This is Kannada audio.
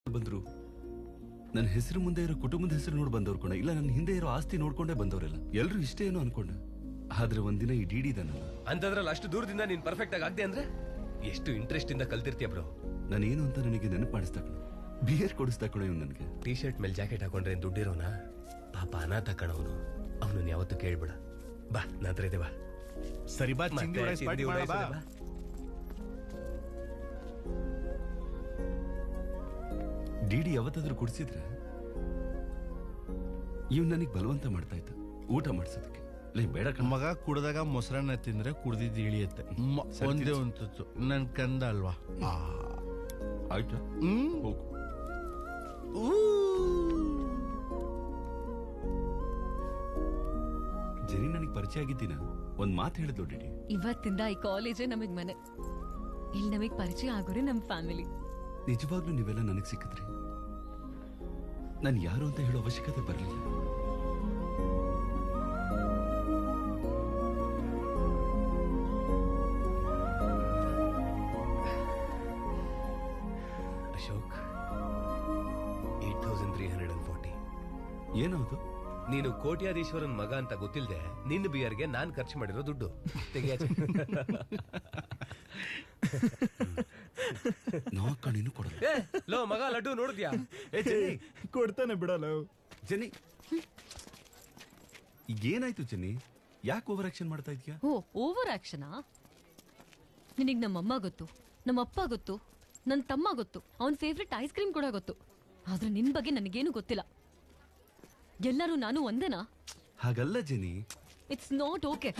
ಬಂದ್ರು ನನ್ನ ಹೆಸರು ಮುಂದೆ ಇರೋ ಕುಟುಂಬದ ಹೆಸರು ನೋಡಿ ಬಂದವ್ರು ಕೂಡ ಇಲ್ಲ, ನನ್ನ ಹಿಂದೆ ಇರೋ ಆಸ್ತಿ ನೋಡ್ಕೊಂಡೇ ಬಂದವರೆಲ್ಲ. ಎಲ್ರು ಇಷ್ಟೇ ಏನೋ ಅನ್ಕೊಂಡೆ, ಆದ್ರೆ ಒಂದಿನ ಈ ಡಿಡಿ ಇದನ್ನಲ್ಲ ಅಂತದ್ರಲ್ಲಿ ಅಷ್ಟು ದೂರದಿಂದ ನೀನ್ ಪರ್ಫೆಕ್ಟ್ ಆಗಿ ಆಗ್ದೆ ಅಂದ್ರೆ ಎಷ್ಟು ಇಂಟ್ರೆಸ್ಟ್ ಇಂದ ಕಲ್ತಿರ್ತೀಯ ಬ್ರೋ. ನಾನೇನು ಅಂತ ನನಗೆ ನೆನಪು ಮಾಡಿಸ್ತಾ ಕಣ, ಬಿಯರ್ ಕೊಡಿಸ್ತಾ ಕಣ ಇವ್ ನನಗೆ. ಟೀ ಶರ್ಟ್ ಮೇಲೆ ಜಾಕೆಟ್ ಹಾಕೊಂಡ್ರೆ ದುಡ್ಡಿರೋನ ಪಾಪ ಅನಾಥ ಕಣವನು, ಅವನು ಯಾವತ್ತು ಕೇಳ್ಬೇಡ. ಬಾ ನಾತ್ರ ಇದೆ ಬಾ. ಸರಿ ಬಾ, ಡಿಡಿ ಯಾವತ್ತಾದ್ರೂ ಕುಡಿಸಿದ್ರೆ ಇವ್ ನನಗ್ ಬಲವಂತ ಮಾಡ್ತಾ ಇದ್ದ ಊಟ ಮಾಡ್ಸೋದಕ್ಕೆ. ಬೇಡ ಮಗ ಕುಡ್ದಾಗ ಮೊಸರನ್ನ ತಿಂದ್ರೆ ಕುಡ್ದಿದ್ದು ಇಳಿಯತ್ತೆ. ಒಂದೇ ಒಂದು ನನ್ ಕಂದ ಅಲ್ವಾ. ಆಯ್ತಾ ಹೋಗು. ಜರಿ ನನಗ್ ಪರಿಚಯ ಆಗಿದ್ದೀನ ಒಂದ್ ಮಾತು ಹೇಳಿದ್ಲು ಡಿಡಿ. ಇವತ್ತಿಂದ ಈ ಕಾಲೇಜೇ ನಮಗ್ ಮನೆ, ಇಲ್ಲಿ ನಮಗ್ ಪರಿಚಯ ಆಗೋರೆ ನಮ್ ಫ್ಯಾಮಿಲಿ. ನಿಜವಾಗ್ಲೂ ನೀವೆಲ್ಲ ನನಗ್ ಸಿಕ್ಕಿದ್ರಿ, ನಾನು ಯಾರು ಅಂತ ಹೇಳೋ ಅವಶ್ಯಕತೆ ಬರಲಿಲ್ಲ. ಅಶೋಕ್, 8340 ಏನದು? ನೀನು ಕೋಟ್ಯಾಧೀಶ್ವರನ್ ಮಗ ಅಂತ ಗೊತ್ತಿಲ್ಲದೆ ನಿನ್ನ ಬಿಯರ್ಗೆ ನಾನ್ ಖರ್ಚು ಮಾಡಿರೋ ದುಡ್ಡು ತೆಗೆಯಾಚೆ. ನಾಕಣಿನೂ ಕೊಡಲ್ಲ. ಲೋ ಮಗ ಲಡ್ಡು ನೋಡಿದ್ಯಾ? ಕೊಡ್ತಾನೆ ಬಿಡಲ್ಲ ಜನಿ. ಈಗೇನಾಯ್ತು ಜನಿ, ಯಾಕೆ ಓವರ್ ಆಕ್ಷನ್ ಮಾಡ್ತಾ ಇದ್ಯಾ? ಓ ಓವರ್ ಆಕ್ಷನಾ? ನಿನಗ್ ನಮ್ಮಮ್ಮ ಗೊತ್ತು, ನಮ್ಮಪ್ಪ ಗೊತ್ತು, ನನ್ ತಮ್ಮ ಗೊತ್ತು, ಅವನ್ ಫೇವ್ರೆಟ್ ಐಸ್ ಕ್ರೀಮ್ ಕೂಡ ಗೊತ್ತು. ಆದ್ರೆ ನಿನ್ ಬಗ್ಗೆ ನನಗೇನು ಗೊತ್ತಿಲ್ಲ. ಎಲ್ಲರೂ ನಾನು ಒಂದೇನಾ? ಹಾಗಲ್ಲ ಜನಿ. It's not okay.